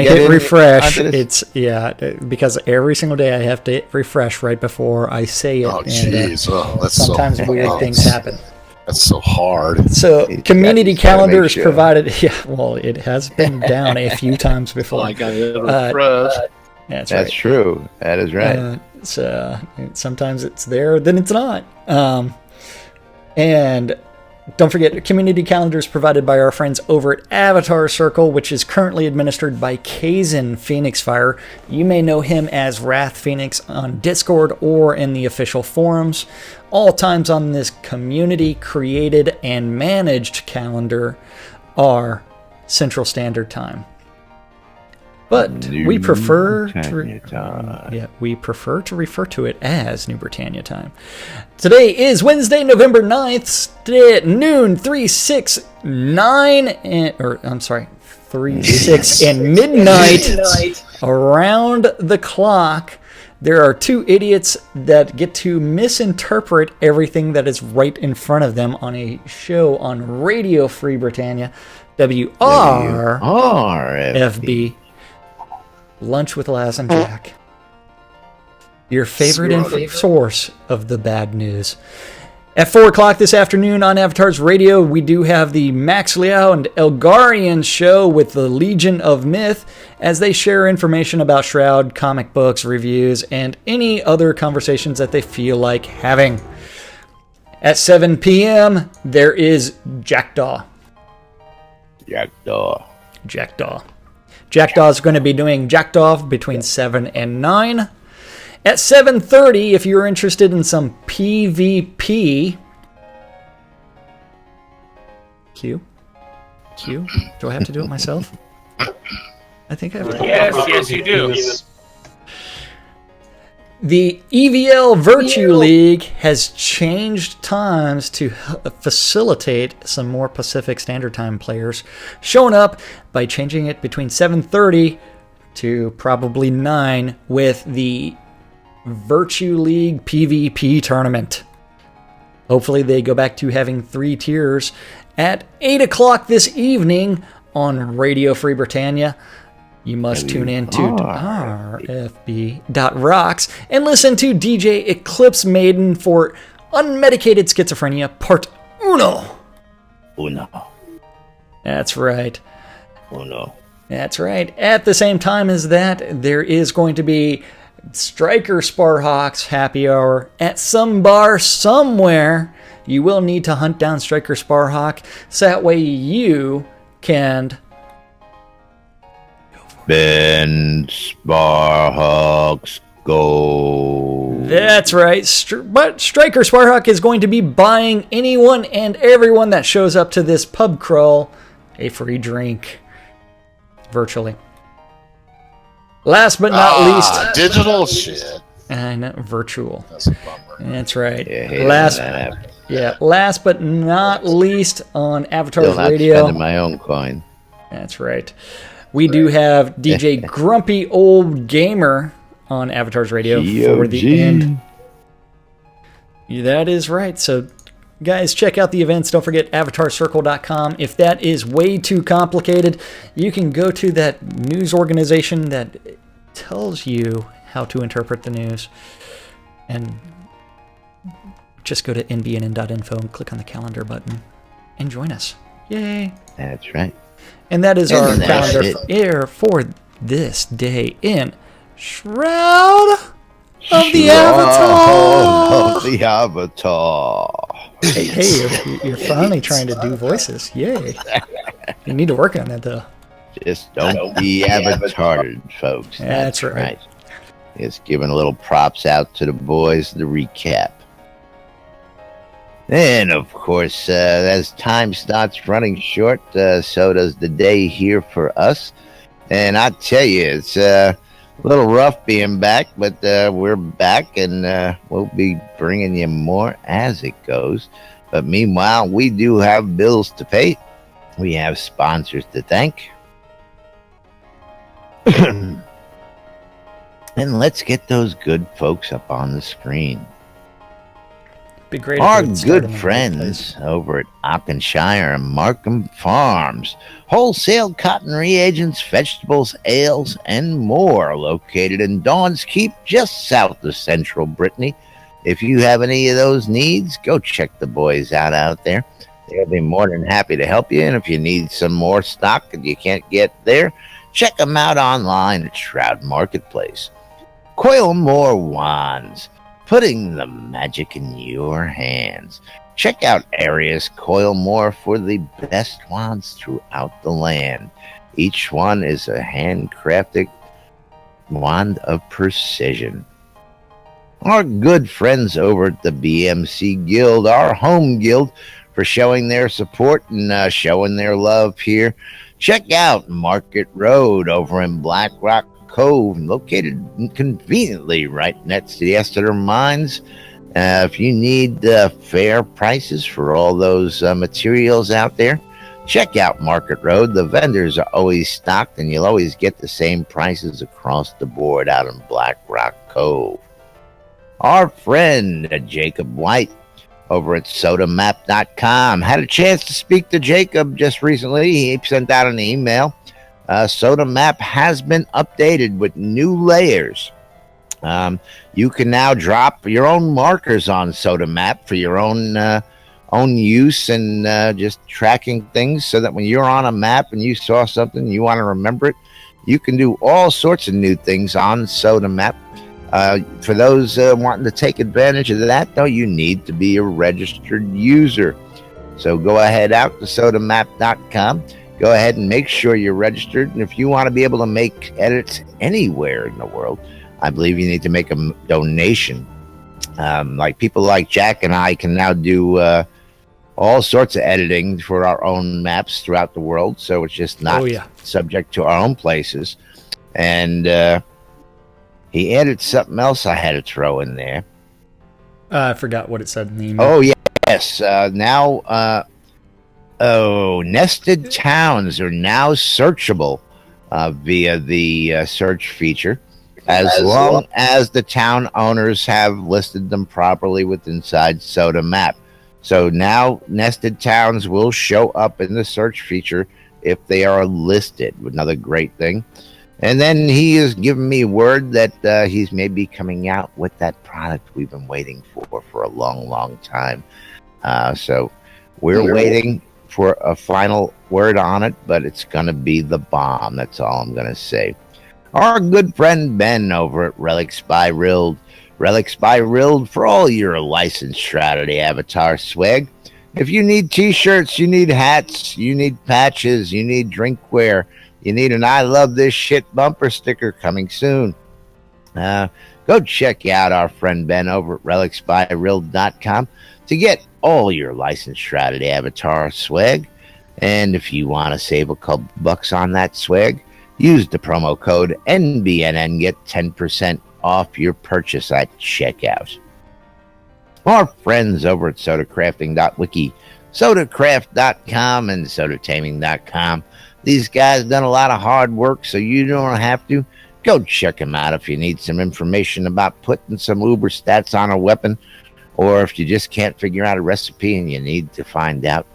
hit refresh, it's because every single day I have to hit refresh right before I say it. Oh jeez, sometimes weird things happen. That's so hard. So community calendar is provided. Yeah, well, it has been down a few times before. I got it refreshed. That's true. That is right. So sometimes it's there, then it's not. And don't forget, community calendar is provided by our friends over at Avatar Circle, which is currently administered by Kaizen Phoenix Fire. You may know him as Wrath Phoenix on Discord or in the official forums. All times on this community-created and managed calendar are Central Standard Time. But we prefer to refer to it as New Britannia time. Today is Wednesday, November 9th, today at noon, 3:06 and midnight around the clock. There are two idiots that get to misinterpret everything that is right in front of them on a show on Radio Free Britannia, WRFB. Lunch with Laz and Jack. Your favorite source of the bad news. At 4 o'clock this afternoon on Avatars Radio, we do have the Max Liao and Elgarian show with the Legion of Myth as they share information about Shroud, comic books, reviews, and any other conversations that they feel like having. At 7 p.m., there is Jackdaw. Jackdaw is going to be doing Jackdaw between 7 and 9. At 7:30, if you're interested in some PvP... Q? Do I have to do it myself? I think I have to. Yes, you do. The EVL Virtue League has changed times to facilitate some more Pacific Standard Time players showing up by changing it between 7:30 to probably 9 with the Virtue League PvP tournament. Hopefully they go back to having 3 tiers at 8 o'clock this evening on Radio Free Britannia. You must tune in to rfb.rocks and listen to DJ Eclipse Maiden for Unmedicated Schizophrenia Part Uno. That's right. That's right. At the same time as that, there is going to be Striker Sparhawks happy hour at some bar somewhere. You will need to hunt down Striker Sparhawk, so that way you can... Ben Sparhawks go. That's right. But Striker Sparhawk is going to be buying anyone and everyone that shows up to this pub crawl a free drink. Virtually. Last but not least... Digital shit. I know, virtual. That's a bummer. That's right. Yeah, last but not least on Avatar's Still not Radio. spending my own coin. That's right. We do have DJ Grumpy Old Gamer on Avatar's Radio for the end. That is right. So, guys, check out the events. Don't forget avatarscircle.com. If that is way too complicated, you can go to that news organization that tells you how to interpret the news. And just go to nbnn.info and click on the calendar button and join us. Yay. That's right. And that is our calendar for this day in Shroud of the Avatar. Of the Avatar. Hey, you're finally trying to do voices. Yay. You need to work on that, though. Just don't be avatared, folks. That's right. Just giving a little props out to the boys, the recap. And, of course, as time starts running short, so does the day here for us. And I tell you, it's a little rough being back, but we're back, and we'll be bringing you more as it goes. But meanwhile, we do have bills to pay. We have sponsors to thank. And let's get those good folks up on the screen. Be great. Our good friends over at Auchenshire and Markham Farms. Wholesale cotton reagents, vegetables, ales, and more. Located in Dawn's Keep, just south of central Brittany. If you have any of those needs, go check the boys out there. They'll be more than happy to help you. And if you need some more stock and you can't get there, check them out online at Shroud Marketplace. Coilmore Wands. Putting the magic in your hands. Check out Arius Coilmore for the best wands throughout the land. Each one is a handcrafted wand of precision. Our good friends over at the BMC Guild, our home guild, for showing their support and showing their love here. Check out Market Road over in Black Rock Cove, located conveniently right next to the Exeter Mines. If you need fair prices for all those materials out there, check out Market Road. The vendors are always stocked, and you'll always get the same prices across the board out in Black Rock Cove. Our friend Jacob White over at sodamap.com. Had a chance to speak to Jacob just recently. He sent out an email. Soda Map has been updated with new layers. You can now drop your own markers on Soda Map for your own use and just tracking things, so that when you're on a map and you saw something and you want to remember it, you can do all sorts of new things on Soda Map. For those wanting to take advantage of that, though, you need to be a registered user. So go ahead out to sodamap.com. Go ahead and make sure you're registered. And if you want to be able to make edits anywhere in the world, I believe you need to make a donation. Like people like Jack and I can now do all sorts of editing for our own maps throughout the world. So it's just not subject to our own places. And he added something else I had to throw in there. I forgot what it said in the email. Oh, yes. Now... nested towns are now searchable via the search feature, as long as the town owners have listed them properly with inside Soda Map. So now nested towns will show up in the search feature if they are listed. Another great thing. And then he has given me word that he's maybe coming out with that product we've been waiting for a long, long time. So we're waiting for a final word on it, but it's going to be the bomb. That's all I'm going to say. Our good friend Ben over at Relics by Rild. Relics by Rild for all your licensed Shroud Avatar swag. If you need t-shirts, you need hats, you need patches, you need drinkware, you need an I love this shit bumper sticker coming soon. Go check out our friend Ben over at relicsbyrild.com to get all your licensed Shroud Avatar swag. And if you want to save a couple bucks on that swag, use the promo code NBNN, get 10% off your purchase at checkout. Our friends over at sodacrafting.wiki, sodacraft.com, and sodataming.com. These guys done a lot of hard work, so you don't have to. Go check them out if you need some information about putting some uber stats on a weapon, or if you just can't figure out a recipe and you need to find out.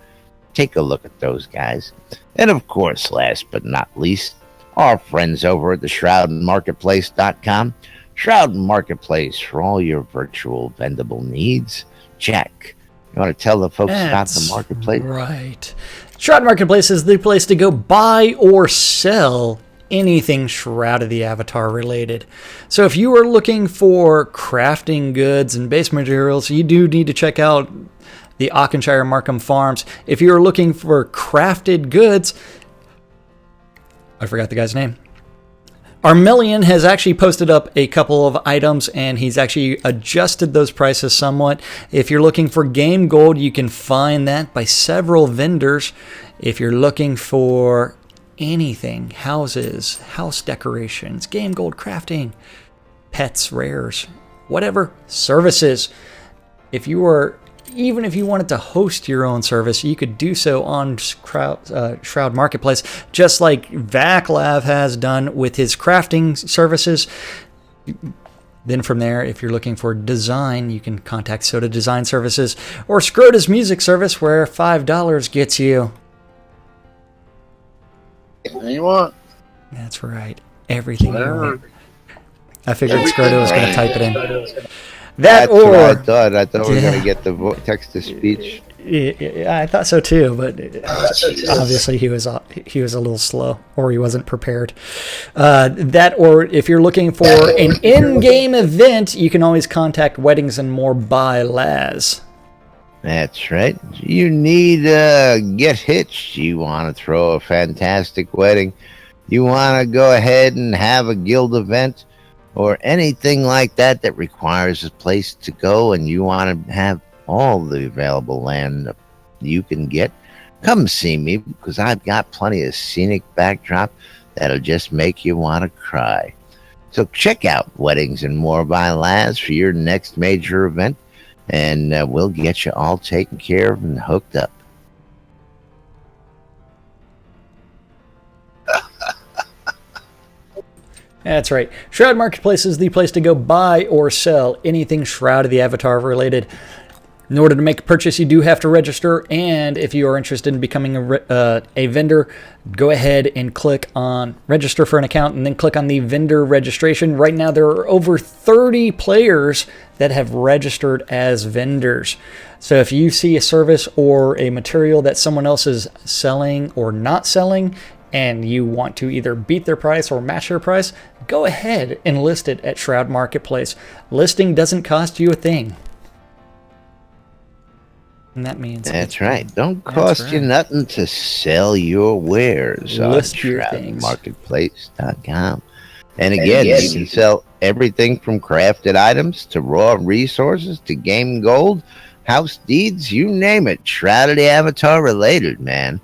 Take a look at those guys. And of course, last but not least, our friends over at the shroudmarketplace.com. Shroud Marketplace for all your virtual vendable needs. Jack, you want to tell the folks about the marketplace? Right. Shroud Marketplace is the place to go buy or sell anything Shroud of the Avatar related. So if you are looking for crafting goods and base materials, you do need to check out the Auchenshire Markham Farms. If you're looking for crafted goods, I forgot the guy's name. Armelian has actually posted up a couple of items, and he's actually adjusted those prices somewhat. If you're looking for game gold, you can find that by several vendors. If you're looking for anything, houses, house decorations, game gold crafting, pets, rares, whatever, services. Even if you wanted to host your own service, you could do so on Shroud Marketplace, just like Vaclav has done with his crafting services. Then from there, if you're looking for design, you can contact Soda Design Services or Scrota's Music Service, where $5 gets you. Anything you want. That's right. Everything you want. I figured Scrota was going to type it in. That's what I thought. I thought we were going to get the text-to-speech. Yeah, I thought so too, but obviously he was a little slow, or he wasn't prepared. That, or if you're looking for an in-game event, you can always contact Weddings and More by Laz. That's right. You need get hitched. You want to throw a fantastic wedding. You want to go ahead and have a guild event, or anything like that that requires a place to go, and you want to have all the available land you can get, come see me, because I've got plenty of scenic backdrop that'll just make you want to cry. So check out Weddings and More by Laz for your next major event, and we'll get you all taken care of and hooked up. That's right. Shroud Marketplace is the place to go buy or sell anything Shroud of the Avatar related. In order to make a purchase, you do have to register, and if you are interested in becoming a vendor, go ahead and click on register for an account, and then click on the vendor registration. Right now, there are over 30 players that have registered as vendors. So if you see a service or a material that someone else is selling or not selling, and you want to either beat their price or match their price, go ahead and list it at Shroud Marketplace. Listing doesn't cost you a thing. And that means... That's right. Don't cost you nothing to sell your wares on shroudmarketplace.com. And again, you can sell everything from crafted items to raw resources to game gold, house deeds, you name it. Shroud of the Avatar related, man.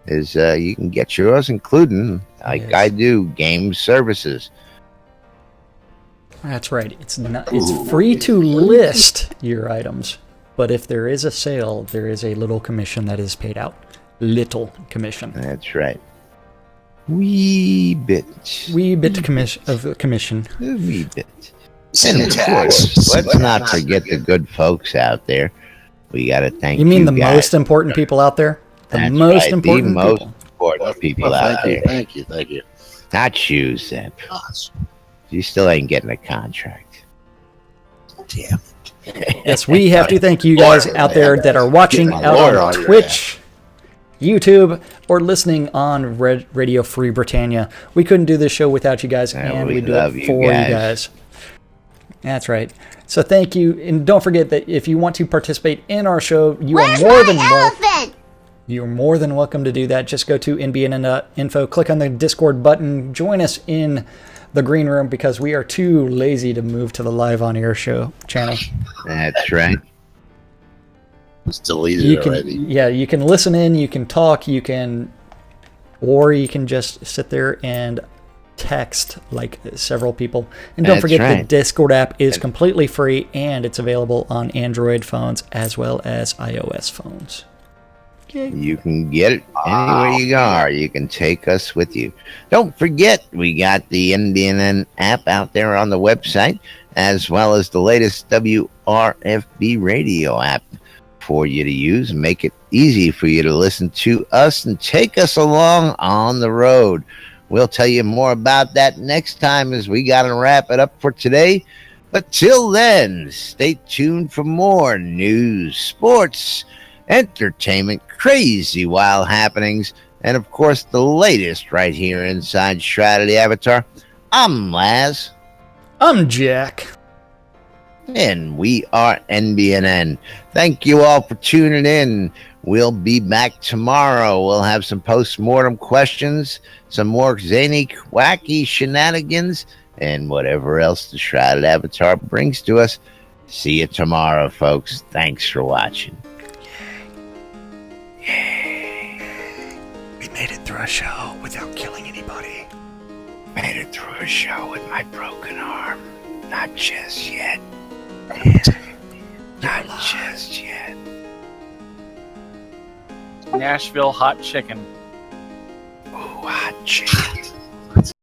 You can get yours, including, like I do, game services. That's right. It's free to list your items, but if there is a sale, there is a little commission that is paid out. Little commission. That's right. Wee bit commission. Wee bit. And of course, let's not forget the good folks out there. We got to thank you. You mean the most important people out there? The most important people out there. Thank you. Not you, Zeb. You still ain't getting a contract. Damn. Yes, we have to thank you guys out there that are watching out on Twitch. YouTube, or listening on Radio Free Britannia. We couldn't do this show without you guys, and we do it for you guys. That's right. So thank you, and don't forget that if you want to participate in our show, you're more than welcome to do that. Just go to nbn.info, click on the Discord button, join us in the green room, because we are too lazy to move to the live on air show channel. That's right. It's deleted already. Yeah, you can listen in, you can talk, or you can just sit there and text like several people. And don't forget, the Discord app is completely free, and it's available on Android phones as well as iOS phones. You can get it anywhere you are. You can take us with you. Don't forget, we got the NBN app out there on the website, as well as the latest WRFB radio app for you to use. Make it easy for you to listen to us and take us along on the road. We'll tell you more about that next time, as we got to wrap it up for today. But till then, stay tuned for more news, sports, entertainment, crazy wild happenings, and of course the latest right here inside Shroud of the Avatar. I'm Laz. I'm Jack. And we are NBNN. Thank you all for tuning in. We'll be back tomorrow. We'll have some post-mortem questions, some more zany, wacky shenanigans, and whatever else the Shrouded Avatar brings to us. See you tomorrow, folks. Thanks for watching. Yay. We made it through a show without killing anybody. Made it through a show with my broken arm. Not just yet. Not just yet. Nashville hot chicken. Oh, hot chicken.